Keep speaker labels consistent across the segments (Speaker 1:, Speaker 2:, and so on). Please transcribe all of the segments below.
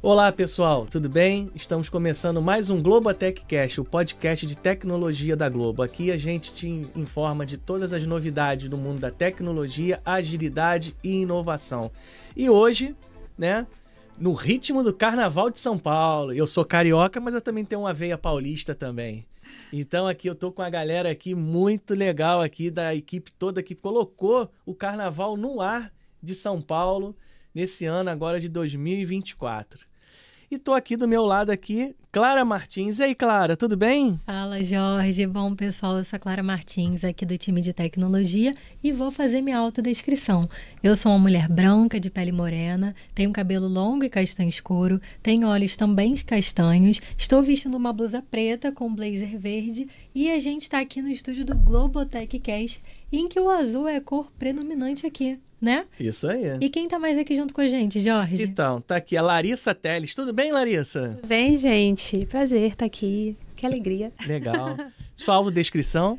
Speaker 1: Olá pessoal, tudo bem? Estamos começando mais um GloboTechCast, o podcast de tecnologia da Globo. Aqui a gente te informa de todas as novidades do mundo da tecnologia, agilidade e inovação. E hoje, né, no ritmo do Carnaval de São Paulo. Eu sou carioca, mas eu também tenho uma veia paulista também. Então aqui eu tô com a galera aqui muito legal aqui da equipe toda que colocou o Carnaval no ar de São Paulo nesse ano agora de 2024. E tô aqui do meu lado aqui, Clara Martins. E aí, Clara, tudo bem?
Speaker 2: Fala, Jorge. Bom, pessoal, eu sou a Clara Martins, aqui do time de tecnologia e vou fazer minha autodescrição. Eu sou uma mulher branca, de pele morena, tenho cabelo longo e castanho escuro, tenho olhos também castanhos, estou vestindo uma blusa preta com um blazer verde e a gente está aqui no estúdio do GloboTechCast, em que o azul é a cor predominante aqui, né?
Speaker 1: Isso aí.
Speaker 2: E quem tá mais aqui junto com a gente, Jorge?
Speaker 1: Então, tá aqui a Larissa Teles. Tudo bem, Larissa?
Speaker 3: Tudo bem, gente? Prazer estar aqui. Que alegria.
Speaker 1: Legal. Sua autodescrição?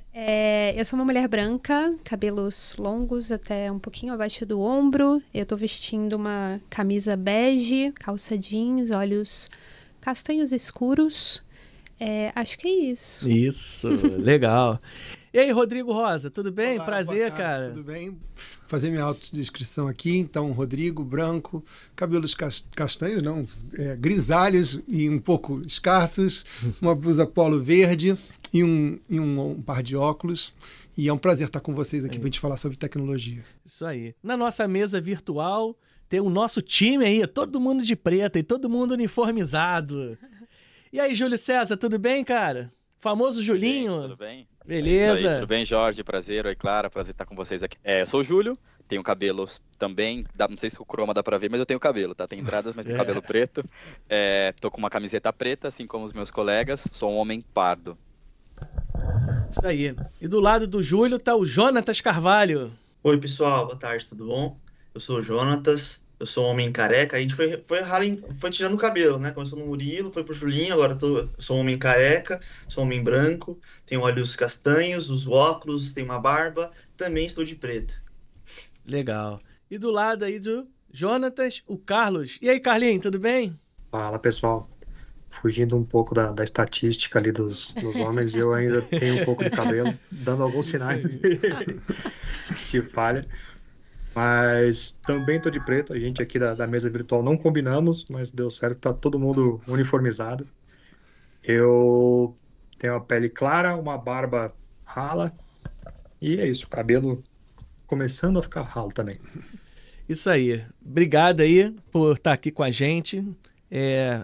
Speaker 3: Eu sou uma mulher branca, cabelos longos até um pouquinho abaixo do ombro. Eu tô vestindo uma camisa bege, calça jeans, olhos castanhos escuros. Acho que é isso.
Speaker 1: Isso, legal. E aí, Rodrigo Rosa, tudo bem?
Speaker 4: Olá,
Speaker 1: prazer,
Speaker 4: boa tarde,
Speaker 1: cara.
Speaker 4: Tudo bem? Vou fazer minha autodescrição aqui. Então, Rodrigo, branco, cabelos castanhos, não, grisalhos e um pouco escassos, uma blusa polo verde e um par de óculos. E é um prazer estar com vocês aqui para a gente falar sobre tecnologia.
Speaker 1: Isso aí. Na nossa mesa virtual, tem o nosso time aí, todo mundo de preta e todo mundo uniformizado. E aí, Júlio César, tudo bem, cara? Famoso Julinho.
Speaker 5: Tudo bem?
Speaker 1: Beleza.
Speaker 5: Aí, tudo bem, Jorge? Prazer. Oi, Clara. Prazer estar com vocês aqui. Eu sou o Júlio, tenho cabelo também, não sei se o croma dá pra ver, mas eu tenho cabelo, tá? Tem entradas, mas tenho cabelo preto. Tô com uma camiseta preta, assim como os meus colegas. Sou um homem pardo.
Speaker 1: Isso aí. E do lado do Júlio tá o Jonatas Carvalho.
Speaker 6: Oi, pessoal. Boa tarde, tudo bom? Eu sou o Jonatas. Eu sou um homem careca. A gente foi tirando o cabelo, né? Começou no Murilo, foi pro Julinho, agora eu sou um homem careca, sou um homem branco, tenho olhos castanhos, os óculos, tenho uma barba, também estou de preto.
Speaker 1: Legal. E do lado aí do Jonatas, o Carlos. E aí, Carlinhos, tudo bem?
Speaker 7: Fala, pessoal. Fugindo um pouco da estatística ali dos homens, eu ainda tenho um pouco de cabelo, dando alguns sinais de falha. Mas também tô de preto, a gente aqui da mesa virtual não combinamos, mas deu certo, tá todo mundo uniformizado. Eu tenho a pele clara, uma barba rala, e é isso, cabelo começando a ficar ralo também.
Speaker 1: Isso aí. Obrigado aí por estar aqui com a gente,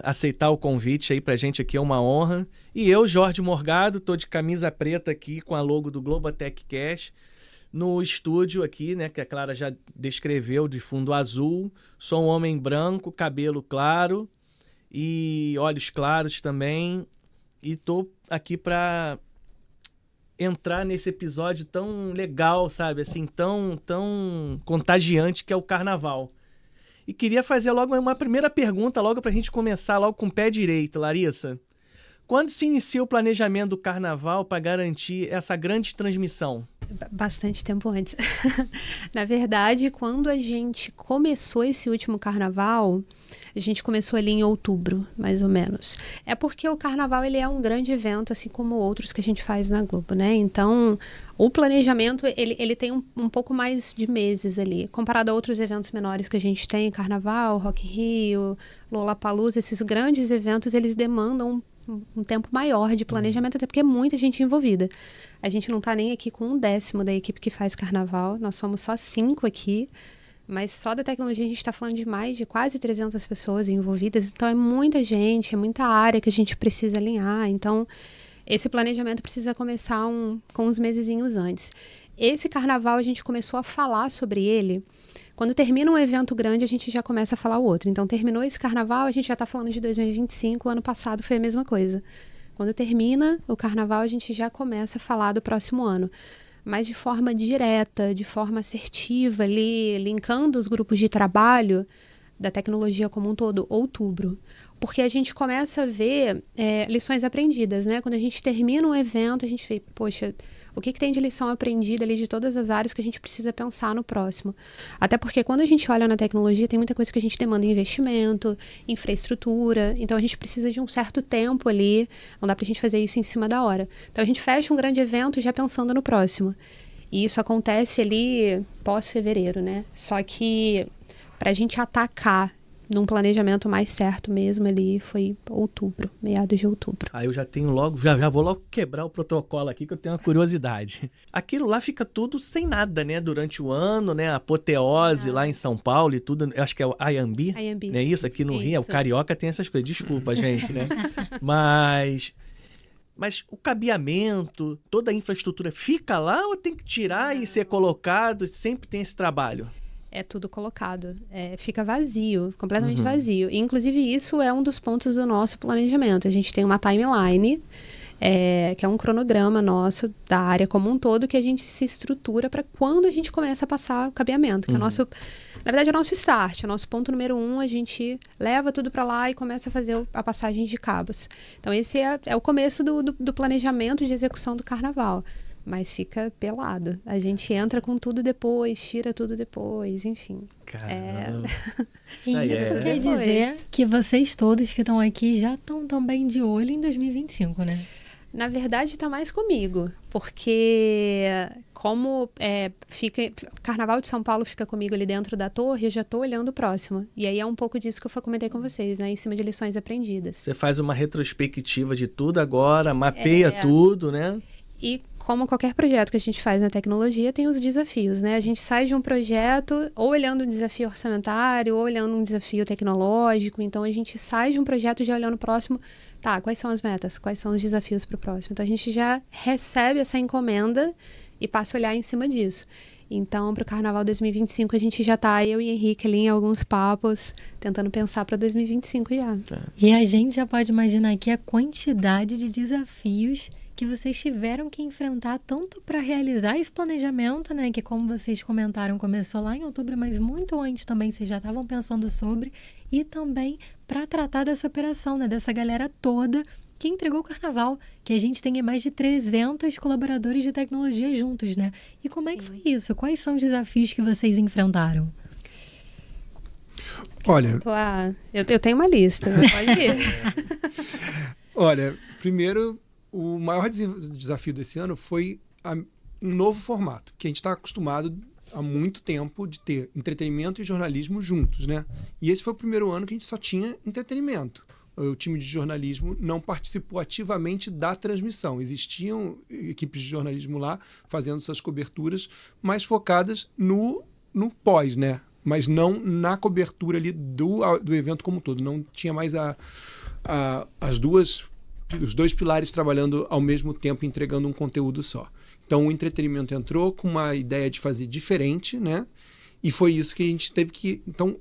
Speaker 1: aceitar o convite aí pra gente aqui é uma honra. E eu, Jorge Morgado, tô de camisa preta aqui com a logo do GloboTechCast, no estúdio aqui, né, que a Clara já descreveu, de fundo azul. Sou um homem branco, cabelo claro e olhos claros também. E tô aqui para entrar nesse episódio tão legal, sabe? Assim, tão contagiante que é o Carnaval. E queria fazer logo uma primeira pergunta, logo pra gente começar logo com o pé direito, Larissa. Quando se inicia o planejamento do Carnaval para garantir essa grande transmissão?
Speaker 3: Bastante tempo antes. Na verdade, quando a gente começou esse último carnaval, a gente começou ali em outubro, mais ou menos. É porque o carnaval ele é um grande evento, assim como outros que a gente faz na Globo, né? Então, o planejamento, ele tem um pouco mais de meses ali, comparado a outros eventos menores que a gente tem, Carnaval, Rock in Rio, Lollapalooza, esses grandes eventos, eles demandam um tempo maior de planejamento, até porque é muita gente envolvida. A gente não está nem aqui com 1/10 da equipe que faz carnaval, nós somos só 5 aqui, mas só da tecnologia a gente está falando de mais de quase 300 pessoas envolvidas, então é muita gente, é muita área que a gente precisa alinhar, então esse planejamento precisa começar com uns mesezinhos antes. Esse carnaval a gente começou a falar sobre ele. Quando termina um evento grande, a gente já começa a falar o outro. Então, terminou esse carnaval, a gente já está falando de 2025, o ano passado foi a mesma coisa. Quando termina o carnaval, a gente já começa a falar do próximo ano. Mas de forma direta, de forma assertiva, ali, linkando os grupos de trabalho, da tecnologia como um todo, outubro. Porque a gente começa a ver lições aprendidas, né? Quando a gente termina um evento, a gente vê, poxa, o que tem de lição aprendida ali de todas as áreas que a gente precisa pensar no próximo? Até porque quando a gente olha na tecnologia, tem muita coisa que a gente demanda investimento, infraestrutura, então a gente precisa de um certo tempo ali, não dá pra gente fazer isso em cima da hora. Então a gente fecha um grande evento já pensando no próximo. E isso acontece ali pós-fevereiro, né? Só que pra gente atacar num planejamento mais certo mesmo ali, foi outubro, meados de outubro.
Speaker 1: Aí eu já tenho logo, já vou logo quebrar o protocolo aqui, que eu tenho uma curiosidade. Aquilo lá fica tudo sem nada, né? Durante o ano, né? A apoteose lá em São Paulo e tudo. Eu acho que é o IAMB,
Speaker 3: IAMB.
Speaker 1: né? Isso, aqui no
Speaker 3: Isso.
Speaker 1: Rio, o Carioca tem essas coisas. Desculpa, gente, né? Mas o cabeamento, toda a infraestrutura fica lá ou tem que tirar e ser colocado? Sempre tem esse trabalho?
Speaker 3: É tudo colocado. Fica vazio, completamente vazio. E, inclusive, isso é um dos pontos do nosso planejamento. A gente tem uma timeline, que é um cronograma nosso da área como um todo, que a gente se estrutura para quando a gente começa a passar o cabeamento. Que é o nosso, na verdade, é o nosso start. O nosso ponto número 1, a gente leva tudo para lá e começa a fazer a passagem de cabos. Então, esse é o começo do planejamento de execução do carnaval. Mas fica pelado. A gente entra com tudo depois, tira tudo depois, enfim.
Speaker 1: Caramba.
Speaker 2: Isso quer dizer que vocês todos que estão aqui já estão também de olho em 2025, né?
Speaker 3: Na verdade, está mais comigo, porque como Carnaval de São Paulo fica comigo ali dentro da torre, eu já estou olhando o próximo. E aí é um pouco disso que eu comentei com vocês, né? Em cima de lições aprendidas.
Speaker 1: Você faz uma retrospectiva de tudo agora, mapeia tudo, né?
Speaker 3: E como qualquer projeto que a gente faz na tecnologia, tem os desafios, né? A gente sai de um projeto ou olhando um desafio orçamentário, ou olhando um desafio tecnológico. Então, a gente sai de um projeto já olhando o próximo. Tá, quais são as metas? Quais são os desafios para o próximo? Então, a gente já recebe essa encomenda e passa a olhar em cima disso. Então, para o Carnaval 2025, a gente já tá, eu e Henrique, ali em alguns papos, tentando pensar para 2025 já.
Speaker 2: E a gente já pode imaginar aqui a quantidade de desafios que vocês tiveram que enfrentar tanto para realizar esse planejamento, né? Que, como vocês comentaram, começou lá em outubro, mas muito antes também vocês já estavam pensando sobre, e também para tratar dessa operação, né? Dessa galera toda que entregou o carnaval, que a gente tem mais de 300 colaboradores de tecnologia juntos, né? E como é que foi isso? Quais são os desafios que vocês enfrentaram?
Speaker 4: Olha,
Speaker 3: eu tenho uma lista, pode ir.
Speaker 4: Olha, primeiro, o maior desafio desse ano foi um novo formato, que a gente está acostumado há muito tempo de ter entretenimento e jornalismo juntos, né? E esse foi o primeiro ano que a gente só tinha entretenimento. O time de jornalismo não participou ativamente da transmissão. Existiam equipes de jornalismo lá fazendo suas coberturas, mais focadas no pós, né? Mas não na cobertura ali do evento como um todo. Não tinha mais os dois pilares trabalhando ao mesmo tempo, entregando um conteúdo só. Então, o entretenimento entrou com uma ideia de fazer diferente, né? E foi isso que a gente teve que, então,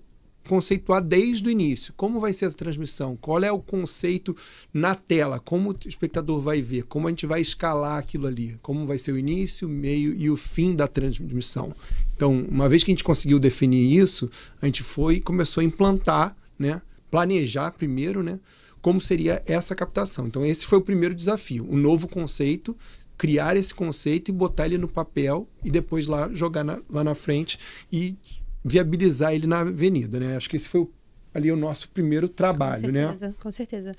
Speaker 4: conceituar desde o início. Como vai ser essa transmissão? Qual é o conceito na tela? Como o espectador vai ver? Como a gente vai escalar aquilo ali? Como vai ser o início, o meio e o fim da transmissão? Então, uma vez que a gente conseguiu definir isso, a gente foi e começou a implantar, né? Planejar primeiro, né? Como seria essa captação. Então, esse foi o primeiro desafio. Um novo conceito, criar esse conceito e botar ele no papel e depois lá jogar lá na frente e viabilizar ele na avenida, né? Acho que esse foi ali o nosso primeiro trabalho, né?
Speaker 3: Com certeza.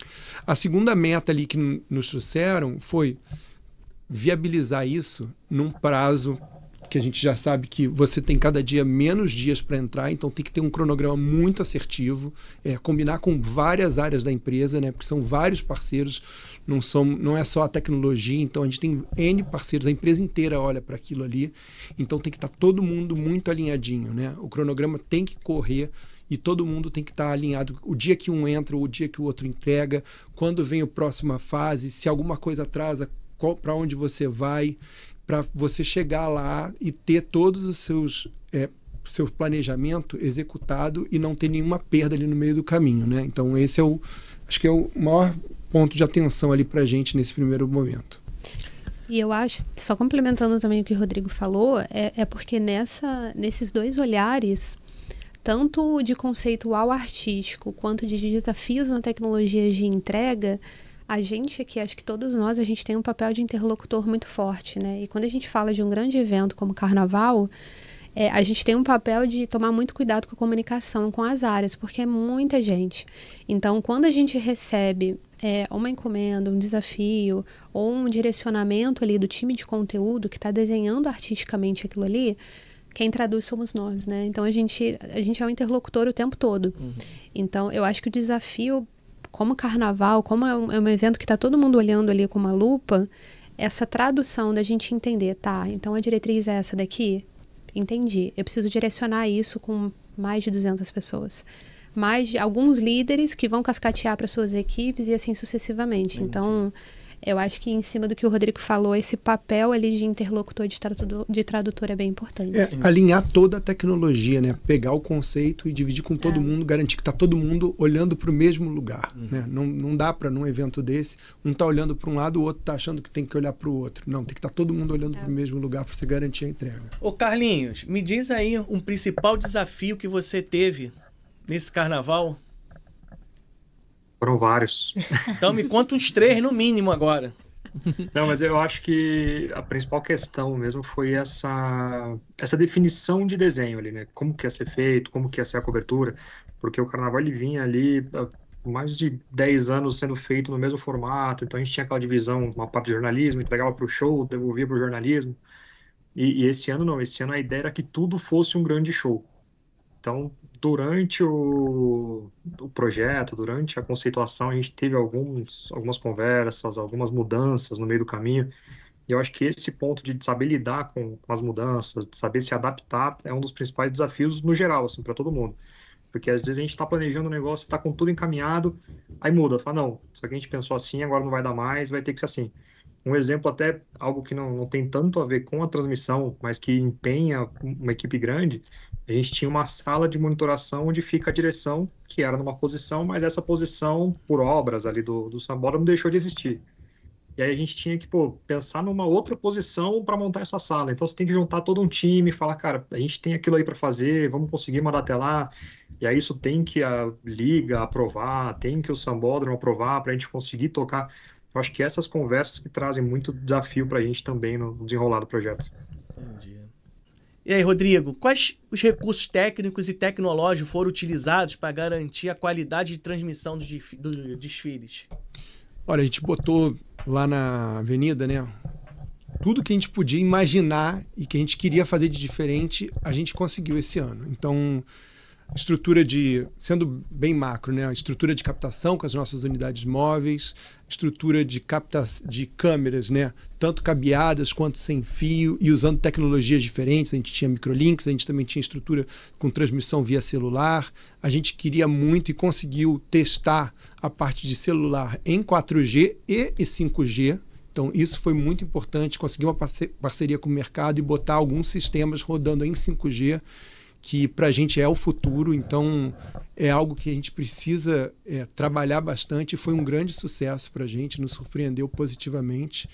Speaker 4: A segunda meta ali que nos trouxeram foi viabilizar isso num prazo que a gente já sabe que você tem cada dia menos dias para entrar, então tem que ter um cronograma muito assertivo, combinar com várias áreas da empresa, né? Porque são vários parceiros, não é só a tecnologia, então a gente tem N parceiros, a empresa inteira olha para aquilo ali, então tem que estar todo mundo muito alinhadinho, né? O cronograma tem que correr e todo mundo tem que estar alinhado. O dia que um entra, o dia que o outro entrega, quando vem a próxima fase, se alguma coisa atrasa, para onde você vai, para você chegar lá e ter todos os seu planejamento executado e não ter nenhuma perda ali no meio do caminho, né? Então esse acho que é o maior ponto de atenção ali para a gente nesse primeiro momento.
Speaker 3: E eu acho, só complementando também o que o Rodrigo falou, é porque nesses dois olhares tanto de conceitual artístico, quanto de desafios na tecnologia de entrega, a gente aqui, acho que todos nós, a gente tem um papel de interlocutor muito forte, né? E quando a gente fala de um grande evento como o Carnaval, a gente tem um papel de tomar muito cuidado com a comunicação com as áreas, porque é muita gente. Então, quando a gente recebe uma encomenda, um desafio ou um direcionamento ali do time de conteúdo que está desenhando artisticamente aquilo ali, quem traduz somos nós, né? Então, a gente é um interlocutor o tempo todo. Então, eu acho que o desafio, como Carnaval, como é um evento que está todo mundo olhando ali com uma lupa, essa tradução da gente entender, tá, então a diretriz é essa daqui? Entendi. Eu preciso direcionar isso com mais de 200 pessoas. Mais de alguns líderes que vão cascatear para suas equipes e assim sucessivamente. Entendi. Então, eu acho que em cima do que o Rodrigo falou, esse papel ali de interlocutor, de tradutor é bem importante.
Speaker 4: Alinhar toda a tecnologia, né? Pegar o conceito e dividir com todo mundo, garantir que está todo mundo olhando para o mesmo lugar. Né? Não dá para, num evento desse, um tá olhando para um lado, o outro tá achando que tem que olhar para o outro. Não, tem que estar todo mundo olhando para o mesmo lugar para você garantir a entrega.
Speaker 1: Ô Carlinhos, me diz aí um principal desafio que você teve nesse Carnaval.
Speaker 7: Foram vários.
Speaker 1: Então me conta uns 3 no mínimo agora.
Speaker 7: Não, mas eu acho que a principal questão mesmo foi essa definição de desenho ali, né? Como que ia ser feito, como que ia ser a cobertura, porque o Carnaval ele vinha ali há mais de 10 anos sendo feito no mesmo formato, então a gente tinha aquela divisão, uma parte de jornalismo, entregava para o show, devolvia para o jornalismo, e esse ano não, esse ano a ideia era que tudo fosse um grande show. Então, durante o projeto, durante a conceituação, a gente teve algumas conversas, algumas mudanças no meio do caminho. E eu acho que esse ponto de saber lidar com as mudanças, de saber se adaptar, é um dos principais desafios no geral, assim, para todo mundo. Porque às vezes a gente está planejando um negócio, está com tudo encaminhado, aí muda, fala, não, isso aqui a gente pensou assim, agora não vai dar mais, vai ter que ser assim. Um exemplo até, algo que não tem tanto a ver com a transmissão, mas que empenha uma equipe grande, a gente tinha uma sala de monitoração onde fica a direção, que era numa posição, mas essa posição, por obras ali do Sambódromo, deixou de existir. E aí a gente tinha que, pensar numa outra posição para montar essa sala. Então você tem que juntar todo um time e falar, cara, a gente tem aquilo aí para fazer, vamos conseguir mandar até lá. E aí isso tem que a Liga aprovar, tem que o Sambódromo aprovar para a gente conseguir tocar. Eu acho que essas conversas que trazem muito desafio para a gente também no desenrolar do projeto.
Speaker 1: Entendi. E aí, Rodrigo, quais os recursos técnicos e tecnológicos foram utilizados para garantir a qualidade de transmissão dos desfiles?
Speaker 4: Olha, a gente botou lá na avenida, né? Tudo que a gente podia imaginar e que a gente queria fazer de diferente, a gente conseguiu esse ano. Então, estrutura sendo bem macro, né? A estrutura de captação com as nossas unidades móveis, estrutura de câmeras, né? Tanto cabeadas quanto sem fio e usando tecnologias diferentes. A gente tinha microlinks, a gente também tinha estrutura com transmissão via celular. A gente queria muito e conseguiu testar a parte de celular em 4G e 5G. Então, isso foi muito importante, conseguir uma parceria com o mercado e botar alguns sistemas rodando em 5G, que para a gente é o futuro, então é algo que a gente precisa trabalhar bastante, e foi um grande sucesso para a gente, nos surpreendeu positivamente.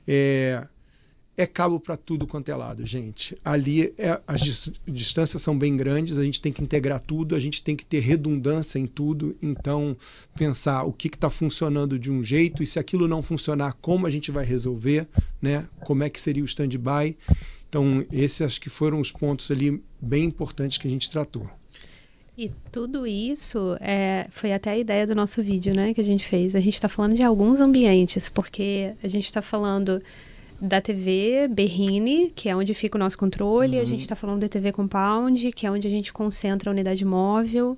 Speaker 4: É cabo para tudo quanto é lado, gente. Ali as distâncias são bem grandes, a gente tem que integrar tudo, a gente tem que ter redundância em tudo, então pensar o que está funcionando de um jeito e se aquilo não funcionar, como a gente vai resolver, né? Como é que seria o stand-by. Então, esses acho que foram os pontos ali bem importantes que a gente tratou.
Speaker 3: E tudo isso foi até a ideia do nosso vídeo, né, que a gente fez. A gente está falando de alguns ambientes, porque a gente está falando da TV Berrini, que é onde fica o nosso controle, a gente está falando da TV Compound, que é onde a gente concentra a unidade móvel,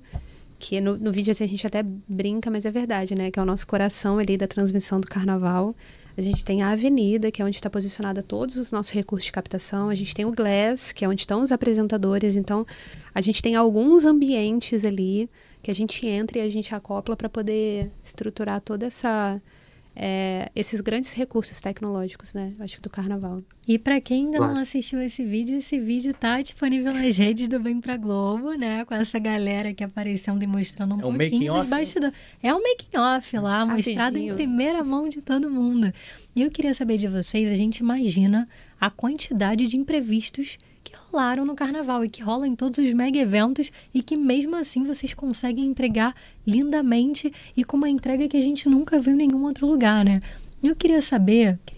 Speaker 3: que no vídeo assim, a gente até brinca, mas é verdade, né, que é o nosso coração ali da transmissão do Carnaval. A gente tem a avenida, que é onde está posicionada todos os nossos recursos de captação. A gente tem o Glass, que é onde estão os apresentadores. Então, a gente tem alguns ambientes ali que a gente entra e a gente acopla para poder estruturar toda esses grandes recursos tecnológicos, né? Acho que do Carnaval.
Speaker 2: E para quem ainda não assistiu esse vídeo tá disponível nas redes do Vem Pra Globo, né? Com essa galera que apareceu demonstrando pouquinho dos bastidores. É um making off lá, mostrado em primeira mão de todo mundo. E eu queria saber de vocês, a gente imagina a quantidade de imprevistos que que rolaram no carnaval e que rolam em todos os mega eventos e que mesmo assim vocês conseguem entregar lindamente e com uma entrega que a gente nunca viu em nenhum outro lugar, né? Eu queria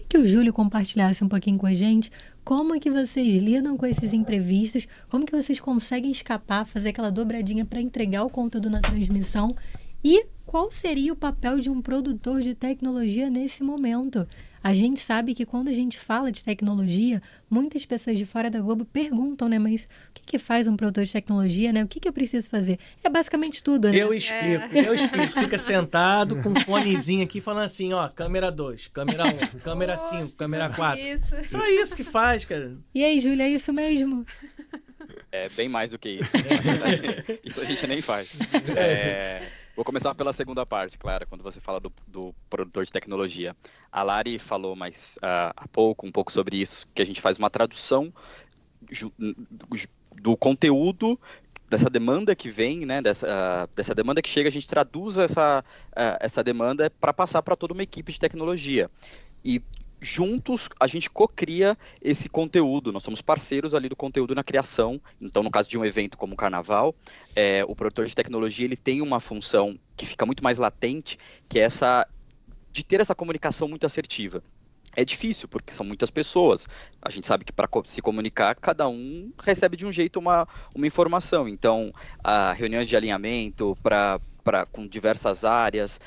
Speaker 2: que o Júlio compartilhasse um pouquinho com a gente como é que vocês lidam com esses imprevistos, como que vocês conseguem escapar, fazer aquela dobradinha para entregar o conteúdo na transmissão e qual seria o papel de um produtor de tecnologia nesse momento. A gente sabe que quando a gente fala de tecnologia, muitas pessoas de fora da Globo perguntam, né? Mas o que faz um produtor de tecnologia, né? O que eu preciso fazer? É basicamente tudo, né?
Speaker 1: Eu explico. Fica sentado com um fonezinho aqui falando assim, ó, câmera 2, câmera 1, câmera 5, câmera 4.
Speaker 3: Isso.
Speaker 1: Só isso que faz, cara.
Speaker 2: E aí, Júlia, é isso mesmo?
Speaker 5: É bem mais do que isso. Isso a gente nem faz. Vou começar pela segunda parte, Clara, quando você fala do produtor de tecnologia. A Lari falou mais há pouco, um pouco sobre isso, que a gente faz uma tradução do conteúdo, dessa demanda que vem, né, dessa demanda que chega, a gente traduz essa demanda para passar para toda uma equipe de tecnologia. E juntos a gente cocria esse conteúdo, nós somos parceiros ali do conteúdo na criação. Então, no caso de um evento como o Carnaval, o produtor de tecnologia ele tem uma função que fica muito mais latente, que é essa de ter essa comunicação muito assertiva. É difícil, porque são muitas pessoas. A gente sabe que para se comunicar, cada um recebe de um jeito uma informação. Então, reuniões de alinhamento com diversas áreas,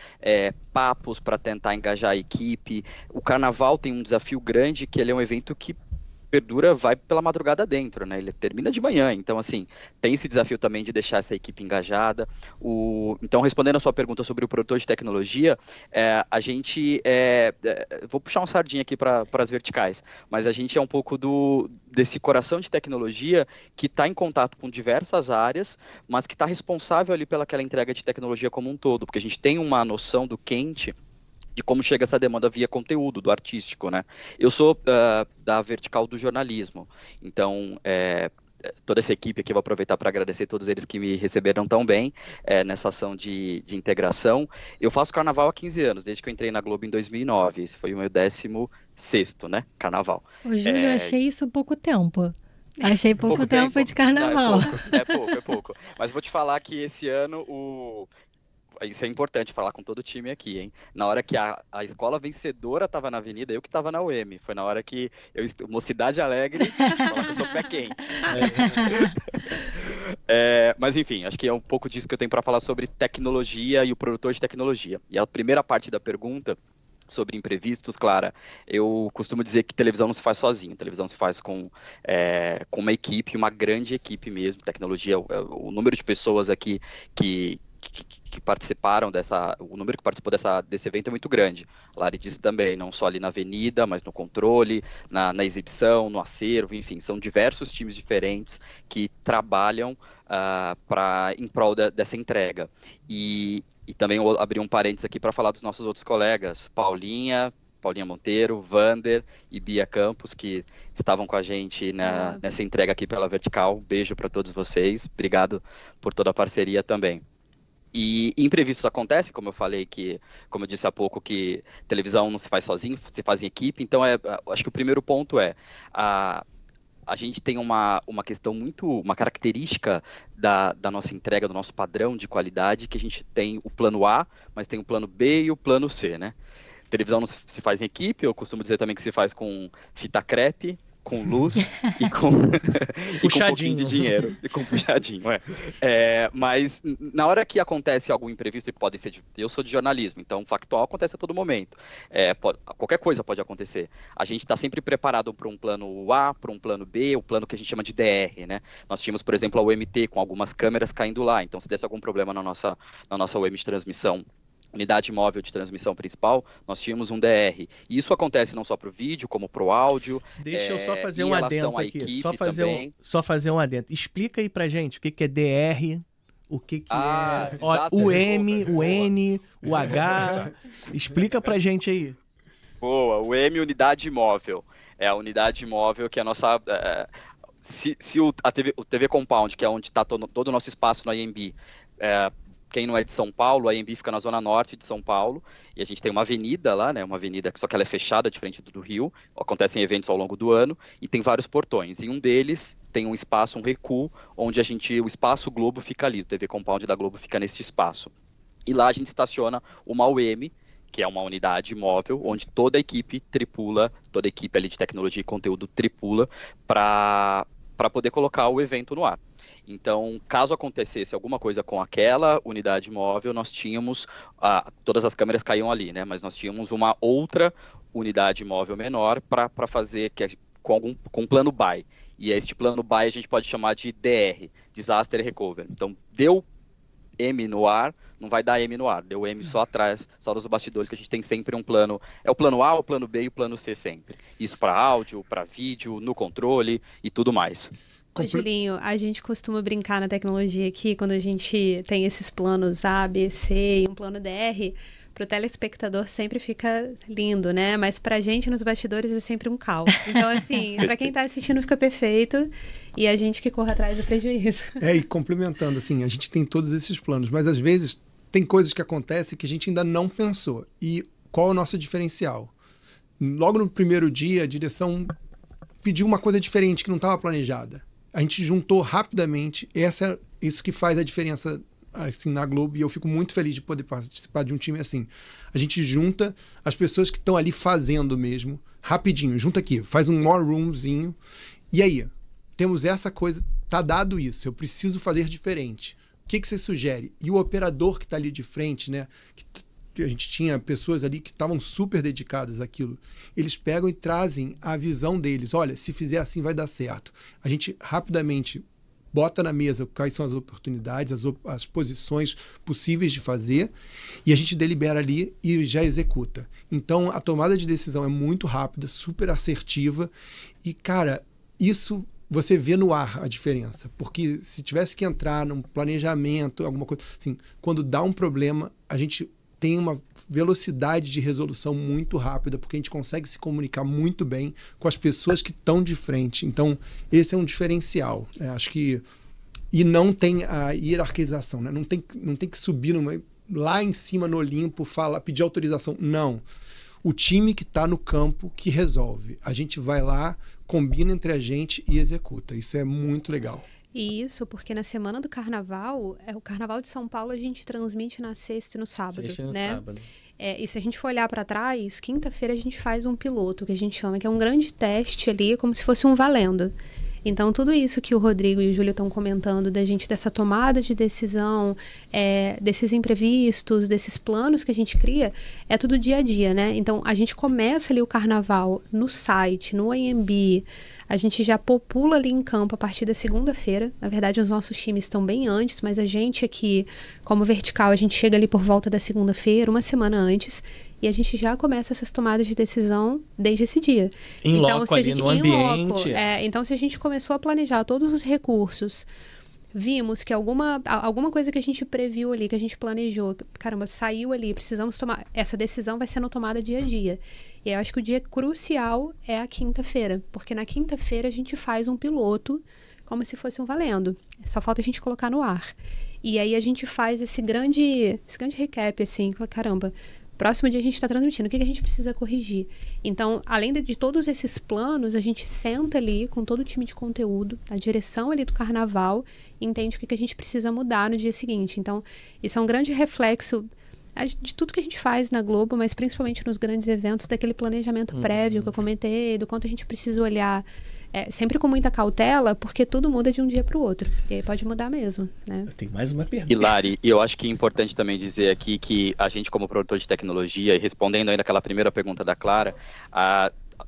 Speaker 5: papos para tentar engajar a equipe. O Carnaval tem um desafio grande, que ele é um evento que perdura, vai pela madrugada dentro, né? Ele termina de manhã, então assim, tem esse desafio também de deixar essa equipe engajada. Então, respondendo a sua pergunta sobre o produtor de tecnologia, a gente, vou puxar uma sardinha aqui para as verticais, mas a gente é um pouco desse coração de tecnologia que está em contato com diversas áreas, mas que está responsável ali pelaquela entrega de tecnologia como um todo, porque a gente tem uma noção do quente, de como chega essa demanda via conteúdo, do artístico, né? Eu sou da vertical do jornalismo, então toda essa equipe aqui, vou aproveitar para agradecer todos eles que me receberam tão bem nessa ação de integração. Eu faço Carnaval há 15 anos, desde que eu entrei na Globo em 2009, esse foi o meu 16º, né, Carnaval.
Speaker 2: Ô, Júlio, eu achei isso pouco tempo. Achei pouco tempo de Carnaval.
Speaker 5: É pouco. Mas vou te falar que esse ano isso é importante falar com todo o time aqui, hein? Na hora que a escola vencedora estava na avenida, eu que estava na UEM. Foi na hora que Mocidade Alegre, falar que eu sou pé quente. Mas enfim, acho que é um pouco disso que eu tenho para falar sobre tecnologia e o produtor de tecnologia. E a primeira parte da pergunta sobre imprevistos, Clara, eu costumo dizer que televisão não se faz sozinho, televisão se faz com uma equipe, uma grande equipe mesmo. Tecnologia, o número de pessoas aqui que participaram o número que participou desse evento é muito grande. A Lari disse também, não só ali na avenida, mas no controle, na exibição, no acervo, enfim, são diversos times diferentes que trabalham em prol dessa entrega. E também eu abri um parênteses aqui para falar dos nossos outros colegas, Paulinha Monteiro, Vander e Bia Campos, que estavam com a gente nessa entrega aqui pela Vertical. Beijo para todos vocês, obrigado por toda a parceria também. E imprevistos acontecem, como eu falei, como eu disse há pouco, que televisão não se faz sozinho, se faz em equipe. Então, acho que o primeiro ponto a gente tem uma questão uma característica da nossa entrega, do nosso padrão de qualidade, que a gente tem o plano A, mas tem o plano B e o plano C, né? Televisão não se faz em equipe, eu costumo dizer também que se faz com fita crepe, com luz e com um pouquinho de dinheiro. E com puxadinho, mas na hora que acontece algum imprevisto, e pode ser eu sou de jornalismo, então factual acontece a todo momento. Qualquer coisa pode acontecer. A gente está sempre preparado para um plano A, para um plano B, o plano que a gente chama de DR, né? Nós tínhamos, por exemplo, a UMT com algumas câmeras caindo lá, então se desse algum problema na nossa UM de transmissão, unidade móvel de transmissão principal, nós tínhamos um DR. E isso acontece não só para o vídeo, como para o áudio.
Speaker 1: Deixa eu só fazer um adendo aqui. Só fazer um adendo. Explica aí pra gente o que é DR, o que é o M, o N, o H. Explica pra gente aí.
Speaker 5: Boa, o M, unidade móvel. É a unidade móvel que é a nossa... Se o TV Compound, que é onde está todo o nosso espaço no IMB, quem não é de São Paulo, a AMB fica na zona norte de São Paulo, e a gente tem uma avenida lá, né, uma avenida, só que ela é fechada de frente do rio, acontecem eventos ao longo do ano, e tem vários portões, e um deles tem um espaço, um recuo, onde o espaço Globo fica ali, o TV Compound da Globo fica nesse espaço. E lá a gente estaciona uma UM, que é uma unidade móvel, onde toda a equipe tripula, toda a equipe ali de tecnologia e conteúdo tripula para poder colocar o evento no ar. Então, caso acontecesse alguma coisa com aquela unidade móvel, nós tínhamos, todas as câmeras caíam ali, né? Mas nós tínhamos uma outra unidade móvel menor para fazer com um plano BAE. E este plano BAE a gente pode chamar de DR, Disaster Recovery. Então, deu M no ar, não vai dar M no ar, deu M só atrás, só nos bastidores, que a gente tem sempre um plano, é o plano A, o plano B e o plano C sempre. Isso para áudio, para vídeo, no controle e tudo mais.
Speaker 3: Ô, Julinho, a gente costuma brincar na tecnologia aqui, quando a gente tem esses planos A, B, C e um plano DR, pro telespectador sempre fica lindo, né? Mas pra gente nos bastidores é sempre um caos. Então, assim, pra quem tá assistindo fica perfeito e a gente que corre atrás do prejuízo.
Speaker 4: E complementando, assim, a gente tem todos esses planos, mas às vezes tem coisas que acontecem que a gente ainda não pensou. E qual é o nosso diferencial? Logo no primeiro dia, a direção pediu uma coisa diferente que não estava planejada. A gente juntou rapidamente, isso que faz a diferença assim, na Globo, e eu fico muito feliz de poder participar de um time assim. A gente junta as pessoas que estão ali fazendo mesmo, rapidinho, junta aqui, faz um war roomzinho, e aí, temos essa coisa, tá dado isso, eu preciso fazer diferente. O que você sugere? E o operador que está ali de frente, né, que a gente tinha pessoas ali que estavam super dedicadas àquilo, eles pegam e trazem a visão deles. Olha, se fizer assim vai dar certo. A gente rapidamente bota na mesa quais são as oportunidades, as posições possíveis de fazer, e a gente delibera ali e já executa. Então, a tomada de decisão é muito rápida, super assertiva, e, cara, isso você vê no ar a diferença, porque se tivesse que entrar num planejamento, alguma coisa assim, quando dá um problema, a gente tem uma velocidade de resolução muito rápida, porque a gente consegue se comunicar muito bem com as pessoas que estão de frente. Então, esse é um diferencial, né? Acho que... E não tem a hierarquização, né? Não tem que subir lá em cima no Olimpo, pedir autorização. Não. O time que está no campo que resolve. A gente vai lá, combina entre a gente e executa. Isso é muito legal.
Speaker 3: E isso porque na semana do carnaval, o carnaval de São Paulo a gente transmite na sexta e no sábado, né?
Speaker 1: Sábado.
Speaker 3: E se a gente for olhar para trás, quinta-feira a gente faz um piloto, que a gente chama, que é um grande teste ali, como se fosse um valendo. Então, tudo isso que o Rodrigo e o Júlio estão comentando da gente, dessa tomada de decisão, desses imprevistos, desses planos que a gente cria, é tudo dia a dia, né? Então, a gente começa ali o carnaval no site, no AMB, a gente já popula ali em campo a partir da segunda-feira. Na verdade, os nossos times estão bem antes, mas a gente aqui, como vertical, a gente chega ali por volta da segunda-feira, uma semana antes, e a gente já começa essas tomadas de decisão desde esse dia.
Speaker 1: Em loco ali no ambiente.
Speaker 3: Então, se a gente começou a planejar todos os recursos, vimos que alguma coisa que a gente previu ali, que a gente planejou, caramba, saiu ali, precisamos tomar, essa decisão vai sendo tomada dia a dia. E eu acho que o dia crucial é a quinta-feira, porque na quinta-feira a gente faz um piloto como se fosse um valendo. Só falta a gente colocar no ar. E aí a gente faz esse grande recap, assim, caramba, próximo dia a gente está transmitindo, o que a gente precisa corrigir? Então, além de todos esses planos, a gente senta ali com todo o time de conteúdo, a direção ali do carnaval, e entende o que a gente precisa mudar no dia seguinte. Então, isso é um grande reflexo de tudo que a gente faz na Globo, mas principalmente nos grandes eventos, daquele planejamento prévio que eu comentei, do quanto a gente precisa olhar sempre com muita cautela, porque tudo muda de um dia para o outro. E aí pode mudar mesmo, né?
Speaker 1: Eu tenho mais uma pergunta.
Speaker 5: E Lari, eu acho que é importante também dizer aqui que a gente, como produtor de tecnologia, e respondendo ainda aquela primeira pergunta da Clara,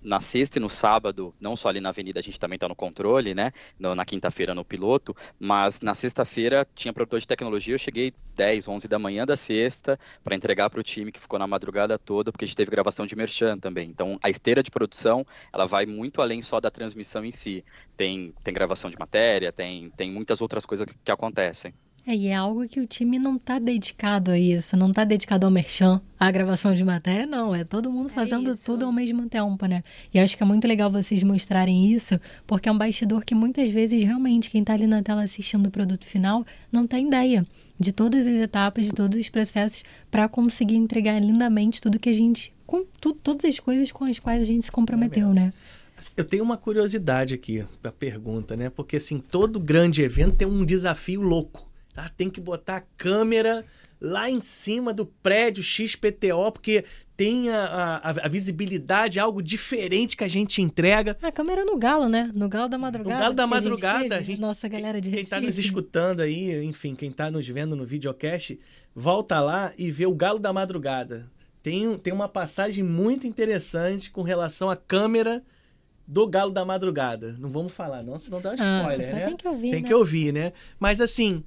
Speaker 5: na sexta e no sábado, não só ali na avenida, a gente também está no controle, né? Na quinta-feira no piloto, mas na sexta-feira tinha produtor de tecnologia, eu cheguei 10, 11 da manhã da sexta para entregar para o time que ficou na madrugada toda, porque a gente teve gravação de merchan também. Então, a esteira de produção, ela vai muito além só da transmissão em si. Tem gravação de matéria, tem muitas outras coisas que acontecem.
Speaker 2: E é algo que o time não está dedicado a isso, não está dedicado ao merchan, à gravação de matéria, não. É todo mundo fazendo tudo ao mesmo tempo, né? E acho que é muito legal vocês mostrarem isso, porque é um bastidor que muitas vezes, realmente, quem está ali na tela assistindo o produto final não tem ideia de todas as etapas, de todos os processos, para conseguir entregar lindamente tudo que a gente... todas as coisas com as quais a gente se comprometeu, né?
Speaker 1: Eu tenho uma curiosidade aqui da pergunta, né? Porque, assim, todo grande evento tem um desafio louco. Tem que botar a câmera lá em cima do prédio XPTO, porque tem a visibilidade, algo diferente que a gente entrega.
Speaker 2: A câmera no Galo, né? No Galo da Madrugada.
Speaker 1: No Galo da Madrugada.
Speaker 2: Nossa galera de
Speaker 1: Quem está nos escutando aí, enfim, quem está nos vendo no videocast, volta lá e vê o Galo da Madrugada. Tem uma passagem muito interessante com relação à câmera do Galo da Madrugada. Não vamos falar, não, senão dá spoiler, né?
Speaker 2: Tem que ouvir,
Speaker 1: Tem que ouvir, né? Mas, assim...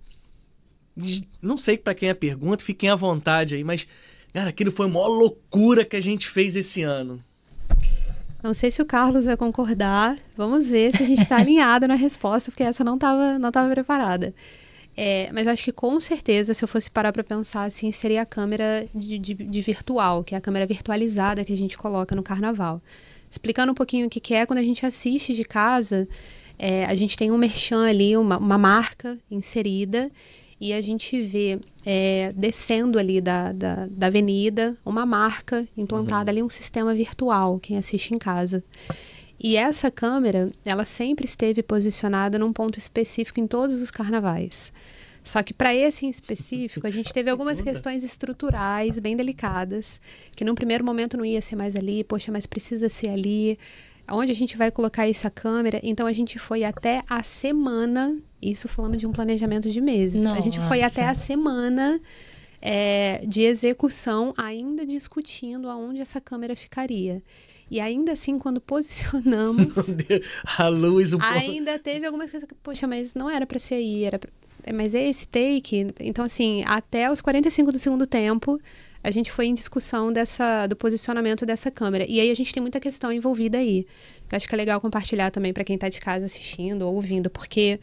Speaker 1: Não sei para quem é a pergunta, fiquem à vontade aí, mas, cara, aquilo foi a maior loucura que a gente fez esse ano.
Speaker 3: Não sei se o Carlos vai concordar, vamos ver se a gente está alinhado na resposta, porque essa não tava preparada. Mas acho que com certeza, se eu fosse parar para pensar, assim, seria a câmera de virtual, que é a câmera virtualizada que a gente coloca no carnaval. Explicando um pouquinho o que é, quando a gente assiste de casa, a gente tem um merchan ali, uma marca inserida, e a gente vê descendo ali da avenida uma marca implantada ali, um sistema virtual, quem assiste em casa. E essa câmera, ela sempre esteve posicionada num ponto específico em todos os carnavais. Só que para esse em específico, a gente teve algumas questões estruturais bem delicadas, que num primeiro momento não ia ser mais ali, poxa, mas precisa ser ali. Onde a gente vai colocar essa câmera? Então, a gente foi até a semana, isso falando de um planejamento de meses,
Speaker 2: Nossa.
Speaker 3: A gente foi até a semana de execução, ainda discutindo aonde essa câmera ficaria. E ainda assim, quando posicionamos...
Speaker 1: A luz um pouco...
Speaker 3: Ainda teve algumas coisas que, poxa, mas não era para ser aí, mas é esse take? Então, assim, até os 45 do segundo tempo... A gente foi em discussão do posicionamento dessa câmera. E aí a gente tem muita questão envolvida aí. Eu acho que é legal compartilhar também para quem está de casa assistindo ou ouvindo, porque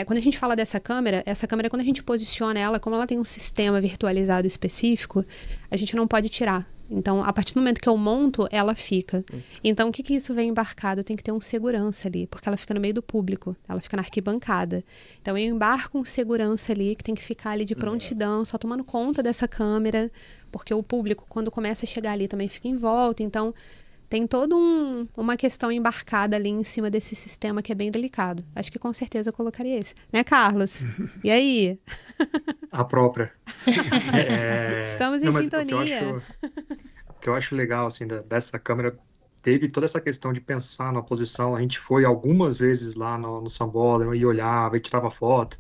Speaker 3: quando a gente fala dessa câmera, quando a gente posiciona ela, como ela tem um sistema virtualizado específico, a gente não pode tirar. Então, a partir do momento que eu monto, ela fica. Então, o que isso vem embarcado? Tem que ter um segurança ali, porque ela fica no meio do público, ela fica na arquibancada. Então, eu embarco um segurança ali, que tem que ficar ali de prontidão, só tomando conta dessa câmera, porque o público, quando começa a chegar ali, também fica em volta. Então, tem toda uma questão embarcada ali em cima desse sistema que é bem delicado. Acho que com certeza eu colocaria esse. Né, Carlos? E aí?
Speaker 7: A própria.
Speaker 3: Estamos em sintonia.
Speaker 7: O que eu acho legal, assim, dessa câmera, teve toda essa questão de pensar na posição. A gente foi algumas vezes lá no Sambódromo e olhava e tirava foto.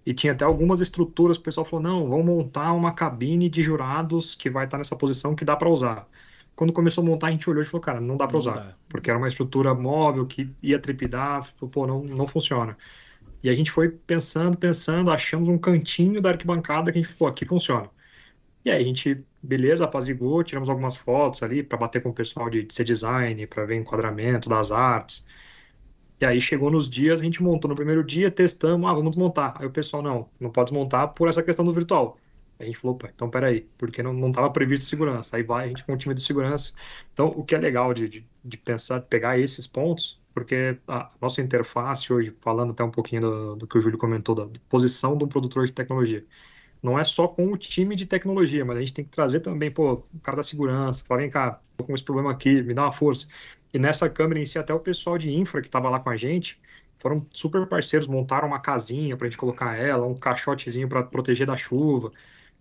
Speaker 7: E tinha até algumas estruturas, o pessoal falou, não, vamos montar uma cabine de jurados que vai estar nessa posição que dá para usar. Quando começou a montar, a gente olhou e falou, cara, não dá para usar. Porque era uma estrutura móvel que ia trepidar, pô, não funciona. E a gente foi pensando, achamos um cantinho da arquibancada que a gente falou, aqui funciona. E aí a gente, beleza, apaziguou, tiramos algumas fotos ali para bater com o pessoal de ser design, para ver enquadramento das artes. E aí chegou nos dias, a gente montou no primeiro dia, testamos, vamos desmontar. Aí o pessoal, não pode desmontar por essa questão do virtual. Aí a gente falou, pá, então peraí, porque não estava previsto segurança. Aí vai a gente com o time de segurança. Então, o que é legal de pensar, pegar esses pontos, porque a nossa interface hoje, falando até um pouquinho do que o Júlio comentou, da posição do produtor de tecnologia, não é só com o time de tecnologia, mas a gente tem que trazer também, o cara da segurança, falar, vem cá, tô com esse problema aqui, me dá uma força. E nessa câmera em si, até o pessoal de infra que estava lá com a gente, foram super parceiros, montaram uma casinha para a gente colocar ela, um caixotezinho para proteger da chuva.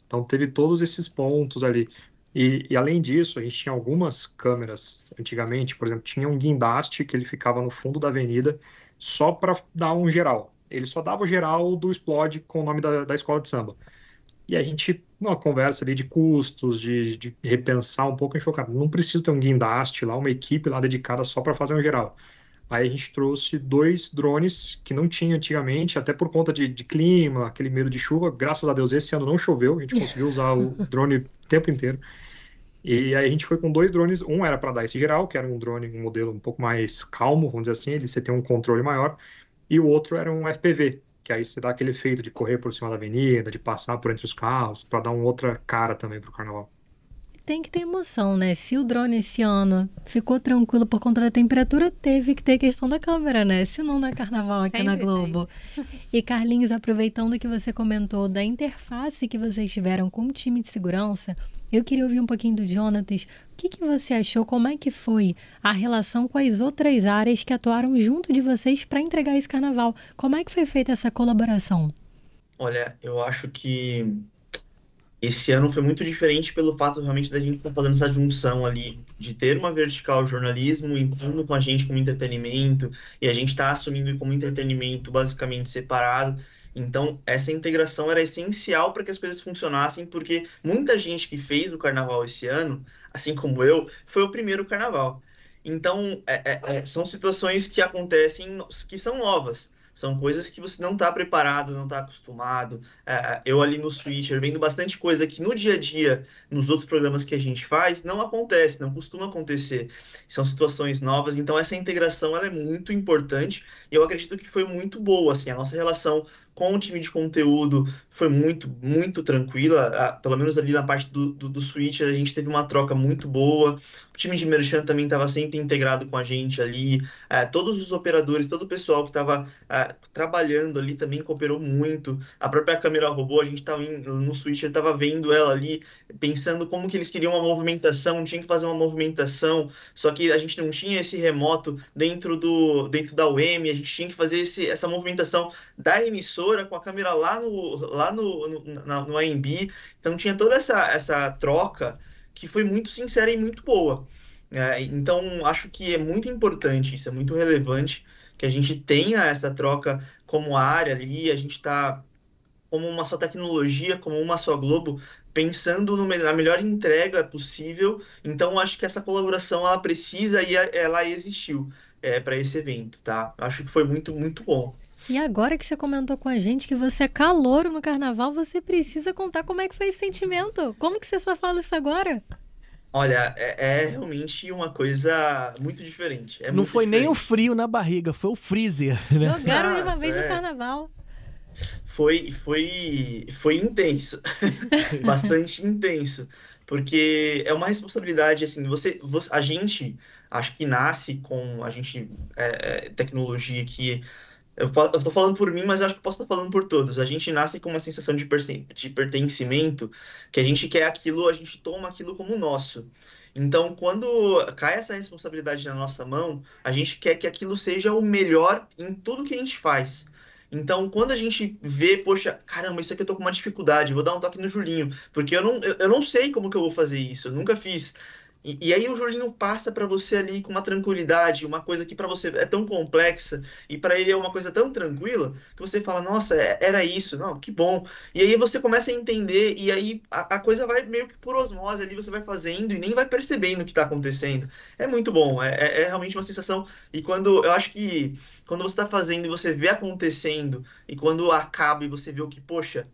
Speaker 7: Então teve todos esses pontos ali. E além disso, a gente tinha algumas câmeras antigamente, por exemplo, tinha um guindaste que ele ficava no fundo da avenida só para dar um geral. Ele só dava o geral do Explode com o nome da escola de samba. E a gente, numa conversa ali de custos, de repensar um pouco, a gente falou, cara, não precisa ter um guindaste lá, uma equipe lá dedicada só para fazer um geral. Aí a gente trouxe 2 drones que não tinha antigamente, até por conta de clima, aquele medo de chuva. Graças a Deus, esse ano não choveu, a gente conseguiu usar o drone o tempo inteiro. E aí a gente foi com 2 drones, um era para dar esse geral, que era um drone, um modelo um pouco mais calmo, vamos dizer assim, você tem um controle maior, e o outro era um FPV, que aí você dá aquele efeito de correr por cima da avenida, de passar por entre os carros, para dar uma outra cara também pro carnaval.
Speaker 2: Tem que ter emoção, né? Se o drone esse ano ficou tranquilo por conta da temperatura, teve que ter questão da câmera, né? Senão não é carnaval aqui na Globo. E Carlinhos, aproveitando que você comentou da interface que vocês tiveram com o time de segurança, eu queria ouvir um pouquinho do Jonatas. O que você achou? Como é que foi a relação com as outras áreas que atuaram junto de vocês para entregar esse carnaval? Como é que foi feita essa colaboração?
Speaker 6: Olha, eu acho que esse ano foi muito diferente pelo fato realmente da gente estar fazendo essa junção ali, de ter uma vertical jornalismo entrando com a gente como entretenimento, e a gente está assumindo como entretenimento basicamente separado. Então, essa integração era essencial para que as coisas funcionassem, porque muita gente que fez o carnaval esse ano, assim como eu, foi o primeiro carnaval. Então, são situações que acontecem, que são novas. São coisas que você não está preparado, não está acostumado. Eu ali no Switcher, vendo bastante coisa que no dia a dia, nos outros programas que a gente faz, não acontece, não costuma acontecer. São situações novas, então essa integração ela é muito importante e eu acredito que foi muito boa. Assim, a nossa relação com o time de conteúdo foi muito, muito tranquila. Pelo menos ali na parte do Switcher, a gente teve uma troca muito boa. O time de Merchan também estava sempre integrado com a gente ali. Todos os operadores, todo o pessoal que estava trabalhando ali também cooperou muito. A própria câmera robô, a gente estava no Switcher, estava vendo ela ali, pensando como que eles queriam uma movimentação, tinha que fazer uma movimentação, só que a gente não tinha esse remoto dentro da UEM, a gente tinha que fazer essa movimentação da emissora com a câmera lá no AMB. Então tinha toda essa troca que foi muito sincera e muito boa. Então acho que é muito importante, isso é muito relevante, que a gente tenha essa troca como área ali, a gente está como uma só tecnologia, como uma só Globo, pensando na melhor entrega possível. Então acho que essa colaboração ela precisa e ela existiu para esse evento, tá? Acho que foi muito, muito bom.
Speaker 2: E agora que você comentou com a gente que você é calouro no carnaval, você precisa contar como é que foi esse sentimento. Como que você só fala isso agora?
Speaker 6: Olha, é realmente uma coisa muito diferente.
Speaker 1: Não foi nem o frio na barriga, foi o freezer, né?
Speaker 2: Jogaram de uma vez no carnaval.
Speaker 6: Foi intenso. Bastante intenso. Porque é uma responsabilidade, assim, a gente, acho que nasce com tecnologia que... Eu tô falando por mim, mas eu acho que posso estar falando por todos. A gente nasce com uma sensação de pertencimento, que a gente quer aquilo, a gente toma aquilo como nosso. Então, quando cai essa responsabilidade na nossa mão, a gente quer que aquilo seja o melhor em tudo que a gente faz. Então, quando a gente vê, poxa, caramba, isso aqui eu tô com uma dificuldade, vou dar um toque no Julinho, porque eu não sei como que eu vou fazer isso, eu nunca fiz. E aí o Julinho passa para você ali com uma tranquilidade, uma coisa que para você é tão complexa e para ele é uma coisa tão tranquila que você fala, nossa, era isso, não, que bom. E aí você começa a entender e aí a coisa vai meio que por osmose ali, você vai fazendo e nem vai percebendo o que está acontecendo. É muito bom, é realmente uma sensação. E eu acho que quando você está fazendo e você vê acontecendo e quando acaba e você vê o que, poxa,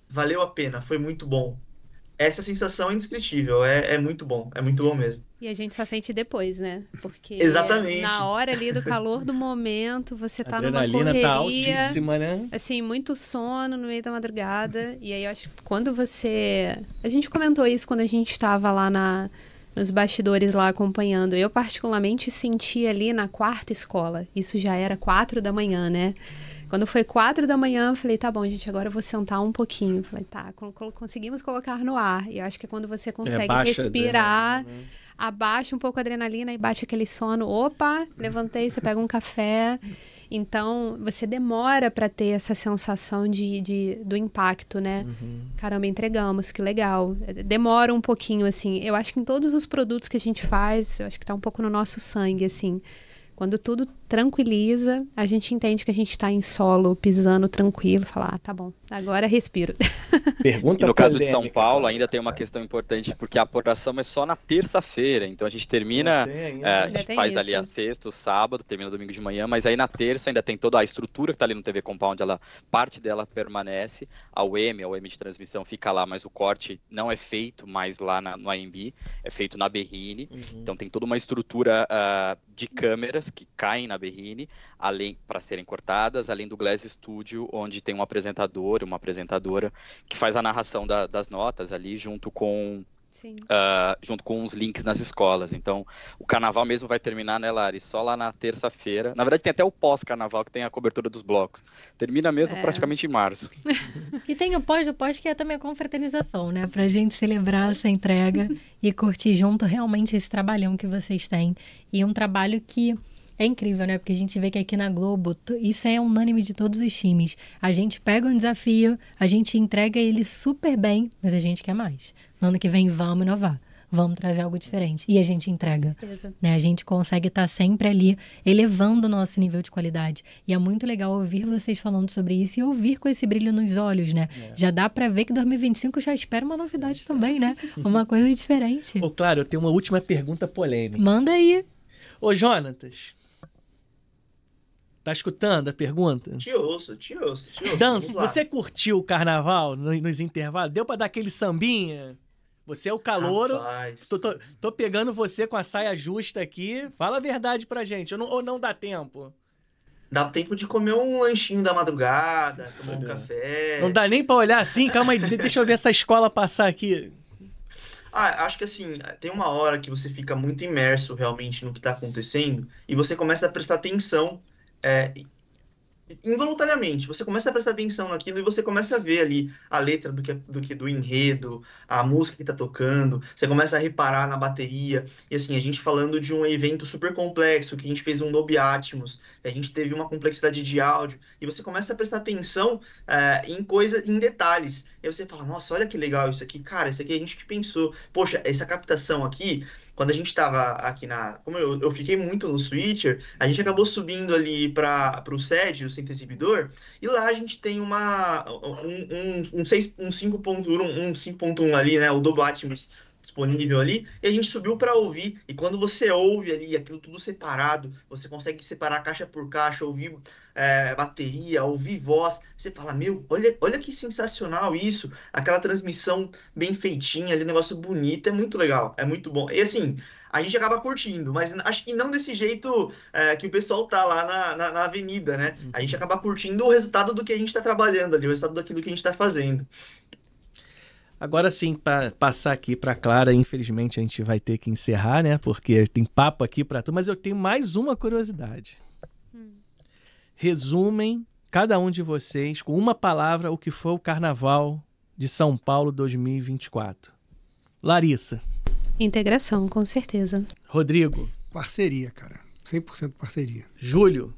Speaker 6: valeu a pena, foi muito bom. Essa sensação é indescritível, é muito bom mesmo.
Speaker 3: E a gente só sente depois, né? Porque
Speaker 6: exatamente.
Speaker 3: Na hora ali do calor do momento, você tá numa correria.
Speaker 1: A adrenalina tá altíssima, né?
Speaker 3: Assim, muito sono no meio da madrugada. E aí, eu acho que quando você... A gente comentou isso quando a gente estava lá nos bastidores lá acompanhando. Eu, particularmente, senti ali na quarta escola. Isso já era 4 da manhã, né? Quando foi 4 da manhã, eu falei, tá bom, gente, agora eu vou sentar um pouquinho. Eu falei, tá, conseguimos colocar no ar. E eu acho que é quando você consegue respirar, abaixa um pouco a adrenalina e bate aquele sono. Opa, levantei, você pega um café. Então, você demora para ter essa sensação do impacto, né? Caramba, entregamos, que legal. Demora um pouquinho, assim. Eu acho que em todos os produtos que a gente faz, eu acho que tá um pouco no nosso sangue, assim. Quando tudo tranquiliza, a gente entende que a gente está em solo, pisando tranquilo, falar, tá bom, agora respiro.
Speaker 5: E no caso de São Paulo, ainda tem uma questão importante, porque a apuração é só na terça-feira, então a gente termina, a gente faz ali a sexta, o sábado, termina domingo de manhã, mas aí na terça ainda tem toda a estrutura que está ali no TV Compound, parte dela permanece, a UEM de transmissão fica lá, mas o corte não é feito mais lá no AMB, é feito na Berrine, então tem toda uma estrutura de câmeras que caem na Berrine, além para serem cortadas, além do Glass Studio, onde tem um apresentador, uma apresentadora que faz a narração das notas ali junto com os links nas escolas. Então, o carnaval mesmo vai terminar, né, Lari? Só lá na terça-feira. Na verdade, tem até o pós-carnaval, que tem a cobertura dos blocos. Termina mesmo praticamente em março.
Speaker 2: E tem o pós que é também a confraternização, né? Pra gente celebrar essa entrega e curtir junto realmente esse trabalhão que vocês têm. E um trabalho que é incrível, né? Porque a gente vê que aqui na Globo, isso é unânime de todos os times. A gente pega um desafio, a gente entrega ele super bem, mas a gente quer mais. No ano que vem, vamos inovar. Vamos trazer algo diferente. E a gente entrega.
Speaker 3: Com certeza.
Speaker 2: Né? A gente consegue estar sempre ali, elevando o nosso nível de qualidade. E é muito legal ouvir vocês falando sobre isso e ouvir com esse brilho nos olhos, né? Já dá pra ver que 2025 já espera uma novidade também, né? Uma coisa diferente.
Speaker 1: Claro, eu tenho uma última pergunta polêmica.
Speaker 2: Manda aí.
Speaker 1: Ô, Jonatas, tá escutando a pergunta?
Speaker 6: Te ouço.
Speaker 1: Danço,
Speaker 6: Vamos lá.
Speaker 1: você curtiu o carnaval nos intervalos? Deu pra dar aquele sambinha? Você é o calouro.
Speaker 6: Rapaz.
Speaker 1: Tô pegando você com a saia justa aqui. Fala a verdade pra gente. Ou não dá tempo?
Speaker 6: Dá tempo de comer um lanchinho da madrugada, tomar um café.
Speaker 1: Não dá nem pra olhar assim? Calma aí, deixa eu ver essa escola passar aqui.
Speaker 6: Acho que assim, tem uma hora que você fica muito imerso realmente no que tá acontecendo e você começa a prestar atenção involuntariamente. Você começa a prestar atenção naquilo e você começa a ver ali a letra do enredo, a música que tá tocando, você começa a reparar na bateria. E assim, a gente falando de um evento super complexo, que a gente fez um Dolby Atmos, a gente teve uma complexidade de áudio, e você começa a prestar atenção em detalhes. E aí você fala, nossa, olha que legal isso aqui, cara, isso aqui a gente que pensou. Poxa, essa captação aqui, quando a gente tava aqui como eu fiquei muito no Switcher, a gente acabou subindo ali para o SED, o Centro Exibidor, e lá a gente tem um 5.1 ali, né, o Dolby Atmos disponível ali, e a gente subiu para ouvir, e quando você ouve ali aquilo tudo separado, você consegue separar caixa por caixa, ouvir bateria, ouvir voz, você fala, meu, olha que sensacional isso, aquela transmissão bem feitinha ali, negócio bonito, é muito legal, é muito bom, e assim, a gente acaba curtindo, mas acho que não desse jeito que o pessoal tá lá na avenida, né, a gente acaba curtindo o resultado do que a gente tá trabalhando ali, o resultado daquilo que a gente tá fazendo.
Speaker 1: Agora sim, para passar aqui para Clara, infelizmente a gente vai ter que encerrar, né? Porque tem papo aqui para tu, mas eu tenho mais uma curiosidade. Resumem, cada um de vocês, com uma palavra, o que foi o Carnaval de São Paulo 2024. Larissa.
Speaker 3: Integração, com certeza.
Speaker 1: Rodrigo.
Speaker 4: Parceria, cara. 100% parceria.
Speaker 1: Júlio.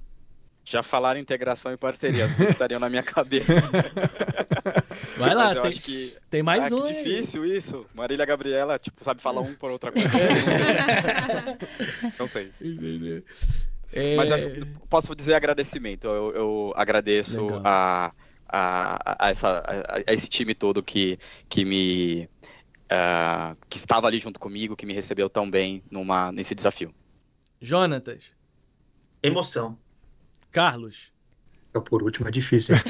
Speaker 5: Já falaram integração e parceria, as duas estariam na minha cabeça.
Speaker 1: Vai lá,
Speaker 5: mas eu acho que
Speaker 1: tem mais um.
Speaker 5: Que difícil isso. Marília Gabriela, sabe falar um por outra coisa. Não sei. Mas posso dizer agradecimento. Eu agradeço a esse time todo que estava ali junto comigo, que me recebeu tão bem nesse desafio.
Speaker 1: Jonatas.
Speaker 6: Emoção.
Speaker 1: Carlos.
Speaker 7: Por último, é difícil, hein?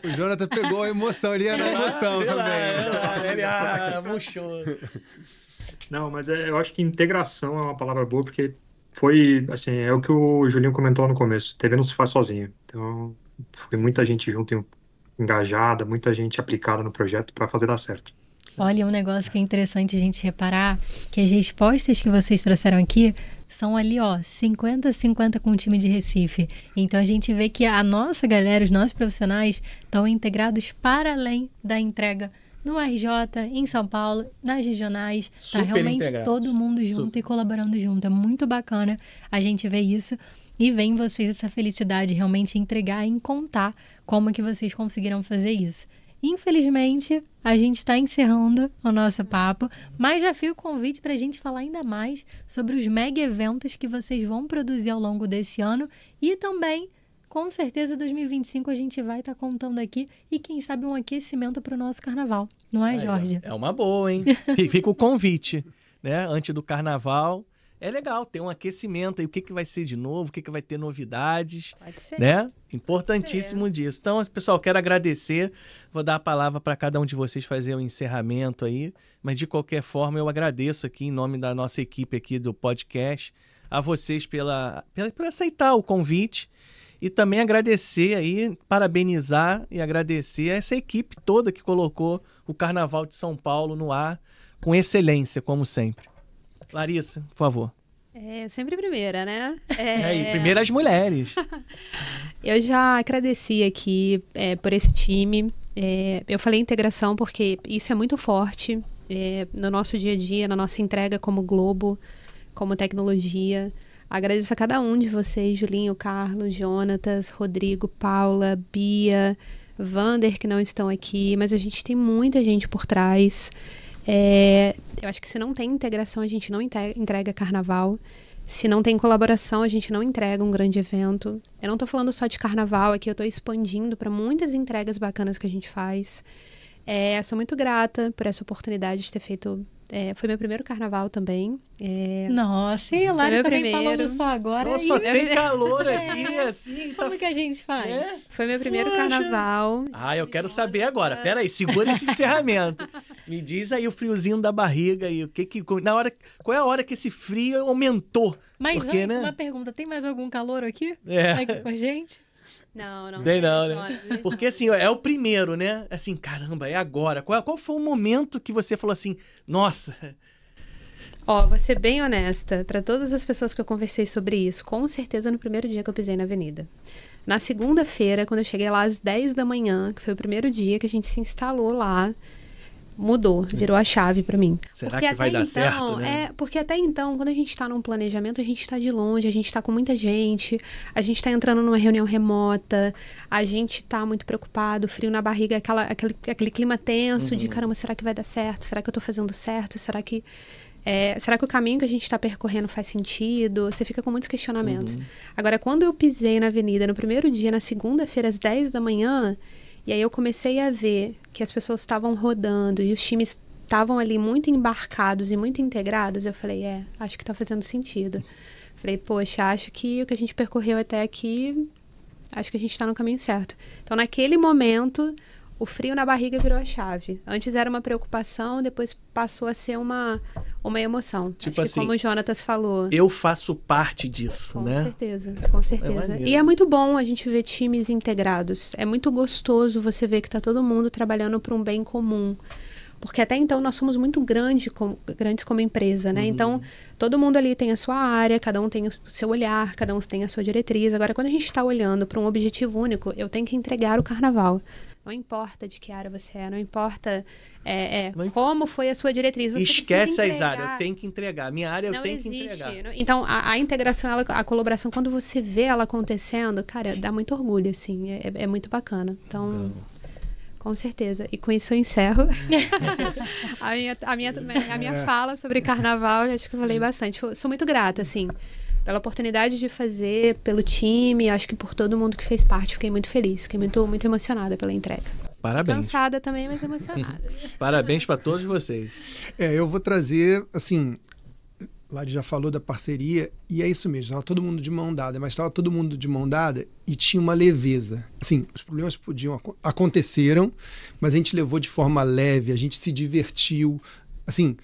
Speaker 4: O Jonathan pegou a emoção, ele ia na emoção também.
Speaker 1: Ele murchou.
Speaker 7: Não, mas eu acho que integração é uma palavra boa, porque foi, assim, é o que o Julinho comentou no começo. TV não se faz sozinho. Então, foi muita gente junto, engajada, muita gente aplicada no projeto para fazer dar certo.
Speaker 2: Olha, um negócio que é interessante a gente reparar, que as respostas que vocês trouxeram aqui são ali, 50-50 com o time de Recife. Então a gente vê que a nossa galera, os nossos profissionais, estão integrados para além da entrega no RJ, em São Paulo, nas regionais. Está realmente integrados. Todo mundo junto e colaborando junto. É muito bacana a gente ver isso e ver em vocês essa felicidade de realmente entregar e contar como que vocês conseguiram fazer isso. Infelizmente, a gente está encerrando o nosso papo, mas já fica o convite para a gente falar ainda mais sobre os mega eventos que vocês vão produzir ao longo desse ano e também, com certeza, 2025 a gente vai estar contando aqui e quem sabe um aquecimento para o nosso carnaval, não é, Jorge?
Speaker 1: É uma boa, hein? Fica o convite, né? Antes do carnaval, é legal ter um aquecimento aí, o que, que vai ser de novo, o que, que vai ter novidades,
Speaker 3: Pode ser.
Speaker 1: né? Importantíssimo disso. Então, pessoal, quero agradecer, vou dar a palavra para cada um de vocês fazer o encerramento aí, mas de qualquer forma eu agradeço aqui em nome da nossa equipe aqui do podcast, a vocês por aceitar o convite e também agradecer aí, parabenizar e agradecer a essa equipe toda que colocou o Carnaval de São Paulo no ar com excelência, como sempre. Larissa, por favor.
Speaker 3: Sempre primeira, né?
Speaker 1: E primeiro as mulheres.
Speaker 3: Eu já agradeci aqui por esse time. Eu falei integração porque isso é muito forte no nosso dia a dia, na nossa entrega como Globo, como tecnologia. Agradeço a cada um de vocês, Julinho, Carlos, Jonatas, Rodrigo, Paula, Bia, Vander, que não estão aqui, mas a gente tem muita gente por trás. Eu acho que se não tem integração, a gente não entrega carnaval. Se não tem colaboração, a gente não entrega um grande evento. Eu não tô falando só de carnaval, aqui eu tô expandindo para muitas entregas bacanas que a gente faz. Sou muito grata por essa oportunidade de ter feito... foi meu primeiro carnaval também.
Speaker 2: Nossa, e a Lara também falando só agora.
Speaker 1: Nossa, só tem calor aqui, assim.
Speaker 2: Como que a gente faz?
Speaker 3: Foi meu primeiro carnaval.
Speaker 1: Eu quero saber agora. Pera aí, segura esse encerramento. Me diz aí o friozinho da barriga e qual é a hora que esse frio aumentou?
Speaker 2: Mas
Speaker 1: porque,
Speaker 2: antes,
Speaker 1: né?
Speaker 2: uma pergunta, tem mais algum calor aqui? Aqui com a gente?
Speaker 3: Não.
Speaker 1: Tem não, né? Porque assim, é o primeiro, né? Assim, caramba, é agora. Qual foi o momento que você falou assim, nossa...
Speaker 3: Vou ser bem honesta, para todas as pessoas que eu conversei sobre isso, com certeza no primeiro dia que eu pisei na avenida. Na segunda-feira, quando eu cheguei lá às 10 da manhã, que foi o primeiro dia que a gente se instalou lá, mudou, virou a chave para mim.
Speaker 1: Será que vai dar certo, né?
Speaker 3: Porque até então, quando a gente tá num planejamento, a gente tá de longe, a gente tá com muita gente, a gente tá entrando numa reunião remota, a gente tá muito preocupado, frio na barriga, aquele clima tenso de caramba, será que vai dar certo? Será que eu tô fazendo certo? Será que o caminho que a gente está percorrendo faz sentido? Você fica com muitos questionamentos. Agora, quando eu pisei na avenida no primeiro dia, na segunda-feira, às 10 da manhã, e aí eu comecei a ver que as pessoas estavam rodando e os times estavam ali muito embarcados e muito integrados, eu falei, acho que está fazendo sentido. Falei, poxa, acho que o que a gente percorreu até aqui, acho que a gente está no caminho certo. Então, naquele momento... O frio na barriga virou a chave. Antes era uma preocupação, depois passou a ser uma emoção.
Speaker 1: Tipo
Speaker 3: Acho que
Speaker 1: assim,
Speaker 3: como o Jonatas falou.
Speaker 1: Eu faço parte disso, né?
Speaker 3: Com certeza. E é muito bom a gente ver times integrados. É muito gostoso você ver que tá todo mundo trabalhando para um bem comum. Porque até então nós somos muito grandes como empresa, né? Então, todo mundo ali tem a sua área, cada um tem o seu olhar, cada um tem a sua diretriz. Agora, quando a gente está olhando para um objetivo único, eu tenho que entregar o carnaval. Não importa de que área você é, não importa como foi a sua diretriz. Você
Speaker 1: esquece as áreas, eu tenho que entregar. Minha área eu tenho que entregar.
Speaker 3: Então, a integração, a colaboração, quando você vê ela acontecendo, cara, dá muito orgulho, assim. É muito bacana. Então... Com certeza. E com isso eu encerro a minha fala sobre carnaval. Acho que eu falei bastante. Sou muito grata, assim, pela oportunidade de fazer, pelo time, acho que por todo mundo que fez parte. Fiquei muito feliz, fiquei muito, muito emocionada pela entrega.
Speaker 1: Parabéns.
Speaker 3: Cansada também, mas emocionada.
Speaker 1: Parabéns para todos vocês.
Speaker 4: Eu vou trazer, assim... Lari já falou da parceria, e é isso mesmo, estava todo mundo de mão dada, mas estava todo mundo de mão dada e tinha uma leveza. Assim, os problemas aconteceram, mas a gente levou de forma leve, a gente se divertiu. Assim,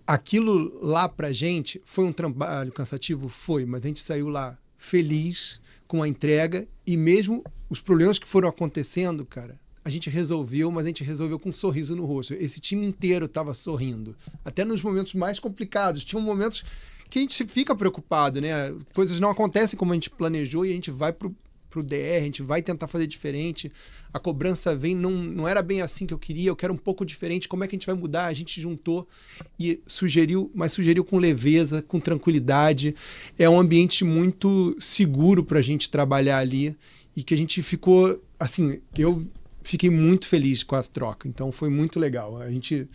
Speaker 4: aquilo lá pra gente foi um trabalho cansativo? Foi, mas a gente saiu lá feliz com a entrega, e mesmo os problemas que foram acontecendo, cara, a gente resolveu, mas a gente resolveu com um sorriso no rosto. Esse time inteiro estava sorrindo. Até nos momentos mais complicados. Tinham momentos que a gente fica preocupado, né? Coisas não acontecem como a gente planejou e a gente vai pro DR, a gente vai tentar fazer diferente. A cobrança vem, não era bem assim que eu queria, eu quero um pouco diferente. Como é que a gente vai mudar? A gente juntou e sugeriu com leveza, com tranquilidade. É um ambiente muito seguro para a gente trabalhar ali e que a gente ficou, assim, eu fiquei muito feliz com a troca, então foi muito legal. A gente,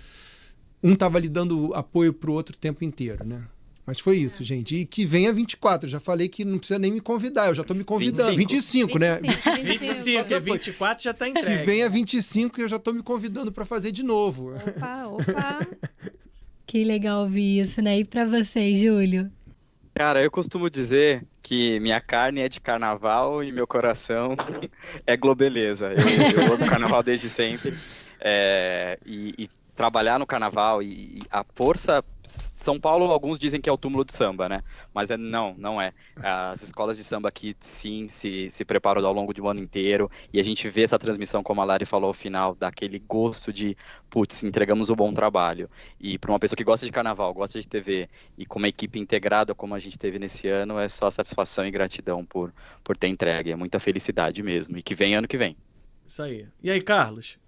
Speaker 4: estava ali dando apoio pro outro o tempo inteiro, né? Mas foi isso, gente. E que venha 24, eu já falei que não precisa nem me convidar, eu já tô me convidando. 25, né?
Speaker 1: 25, porque 24 já tá entregue.
Speaker 4: Que venha 25 e eu já tô me convidando para fazer de novo.
Speaker 3: Opa.
Speaker 2: Que legal ouvir isso, né? E pra você, Júlio?
Speaker 5: Cara, eu costumo dizer que minha carne é de carnaval e meu coração é globeleza. Eu amo carnaval desde sempre. E trabalhar no carnaval e a força... São Paulo, alguns dizem que é o túmulo do samba, né? Mas não é. As escolas de samba aqui, sim, se preparam ao longo de um ano inteiro, e a gente vê essa transmissão, como a Lari falou ao final, daquele gosto de, putz, entregamos um bom trabalho. E para uma pessoa que gosta de carnaval, gosta de TV, e com uma equipe integrada como a gente teve nesse ano, é só satisfação e gratidão por ter entregue. É muita felicidade mesmo. E que vem ano que vem.
Speaker 1: Isso aí. E aí, Carlos?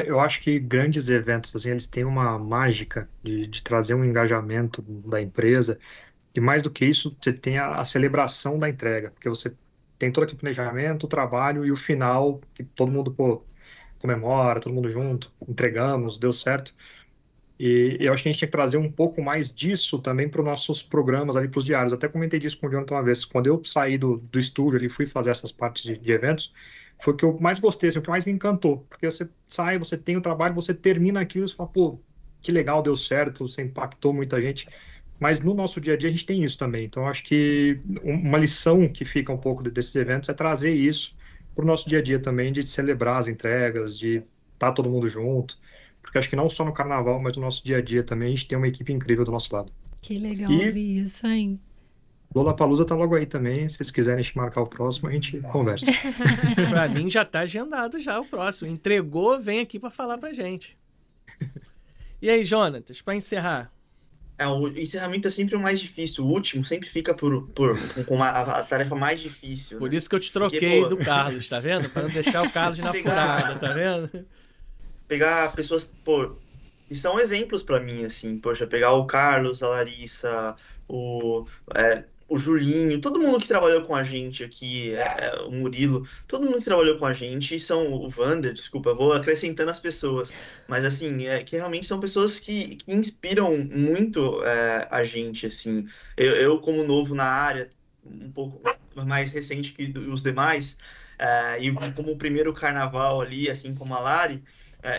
Speaker 7: Eu acho que grandes eventos, assim, eles têm uma mágica de trazer um engajamento da empresa, e mais do que isso, você tem a celebração da entrega, porque você tem todo aquele planejamento, o trabalho e o final, que todo mundo, comemora, todo mundo junto, entregamos, deu certo. E eu acho que a gente tinha que trazer um pouco mais disso também para os nossos programas ali, para os diários. Até comentei disso com o Jonathan uma vez. Quando eu saí do estúdio ali, fui fazer essas partes de eventos, foi o que eu mais gostei, assim, o que mais me encantou. Porque você sai, você tem o trabalho, você termina aquilo, você fala, pô, que legal, deu certo, você impactou muita gente. Mas no nosso dia a dia a gente tem isso também. Então, acho que uma lição que fica um pouco desses eventos é trazer isso para o nosso dia a dia também, de celebrar as entregas, de estar todo mundo junto. Porque acho que não só no carnaval, mas no nosso dia a dia também, a gente tem uma equipe incrível do nosso lado.
Speaker 2: Que legal ouvir isso, hein?
Speaker 7: Lollapalooza tá logo aí também. Se vocês quiserem marcar o próximo, a gente conversa.
Speaker 1: Pra mim já tá agendado já o próximo. Entregou, vem aqui pra falar pra gente. E aí, Jonatas, pra encerrar?
Speaker 6: O encerramento é sempre o mais difícil. O último sempre fica com a tarefa mais difícil.
Speaker 1: Por
Speaker 6: né?
Speaker 1: isso que eu te troquei do Carlos, tá vendo? Pra não deixar o Carlos na furada, tá vendo?
Speaker 6: Pegar pessoas, que são exemplos pra mim, assim. Poxa, pegar o Carlos, a Larissa, o Julinho, todo mundo que trabalhou com a gente aqui, o Murilo, todo mundo que trabalhou com a gente, o Vander, desculpa, eu vou acrescentando as pessoas, mas assim, que realmente são pessoas que inspiram muito a gente, assim. Eu, como novo na área, um pouco mais recente que os demais, e como o primeiro carnaval ali, assim como a Lari,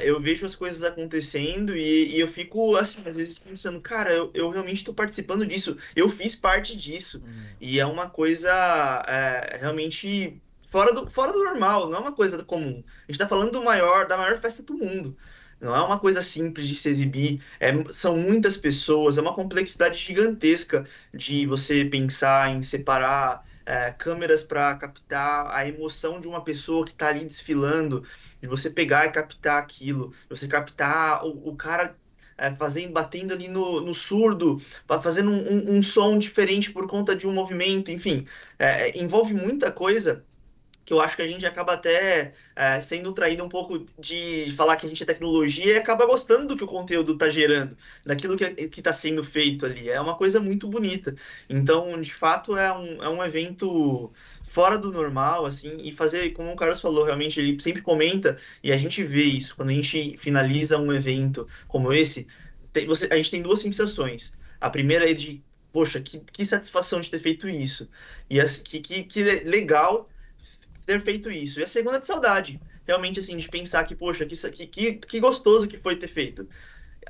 Speaker 6: eu vejo as coisas acontecendo e eu fico, assim, às vezes pensando, cara, eu realmente estou participando disso, eu fiz parte disso. E é uma coisa realmente fora do normal, não é uma coisa comum. A gente está falando da maior festa do mundo. Não é uma coisa simples de se exibir, são muitas pessoas, é uma complexidade gigantesca de você pensar em separar câmeras para captar a emoção de uma pessoa que está ali desfilando, de você pegar e captar aquilo, de você captar o cara batendo ali no surdo, fazendo um som diferente por conta de um movimento, enfim, envolve muita coisa que eu acho que a gente acaba até sendo traído um pouco de falar que a gente é tecnologia e acaba gostando do que o conteúdo está gerando, daquilo que está sendo feito ali. É uma coisa muito bonita. Então, de fato, é um evento fora do normal, assim, e fazer, como o Carlos falou, realmente ele sempre comenta, e a gente vê isso, quando a gente finaliza um evento como esse, a gente tem duas sensações. A primeira é de, poxa, que satisfação de ter feito isso. E que legal ter feito isso. E a segunda é de saudade. Realmente, assim, de pensar que, poxa, que gostoso que foi ter feito.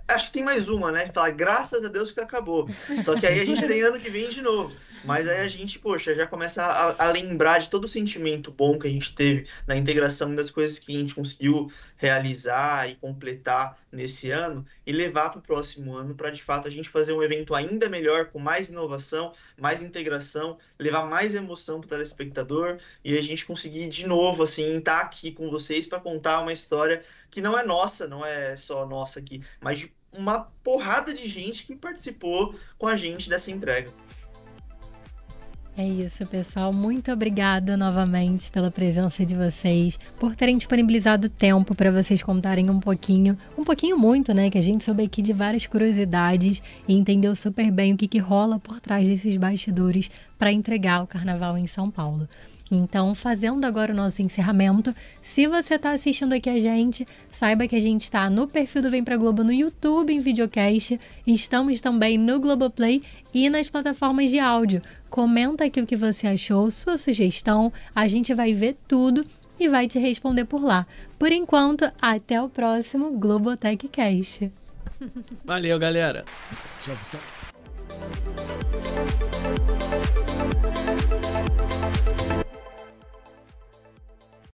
Speaker 6: Acho que tem mais uma, né? Falar, graças a Deus que acabou. Só que aí a gente tem ano que vem de novo. Mas aí a gente, poxa, já começa a lembrar de todo o sentimento bom que a gente teve na integração das coisas que a gente conseguiu realizar e completar nesse ano e levar para o próximo ano para, de fato, a gente fazer um evento ainda melhor, com mais inovação, mais integração, levar mais emoção para o telespectador e a gente conseguir, de novo, assim, estar aqui com vocês para contar uma história que não é nossa, não é só nossa aqui, mas de uma porrada de gente que participou com a gente dessa entrega.
Speaker 2: É isso, pessoal. Muito obrigada novamente pela presença de vocês, por terem disponibilizado tempo para vocês contarem um pouquinho muito, né? Que a gente soube aqui de várias curiosidades e entendeu super bem o que rola por trás desses bastidores para entregar o carnaval em São Paulo. Então, fazendo agora o nosso encerramento, se você está assistindo aqui a gente, saiba que a gente está no perfil do Vem Pra Globo no YouTube em videocast, estamos também no Globoplay e nas plataformas de áudio. Comenta aqui o que você achou, sua sugestão, a gente vai ver tudo e vai te responder por lá. Por enquanto, até o próximo Globotech Cast.
Speaker 1: Valeu, galera.
Speaker 4: Tchau, pessoal.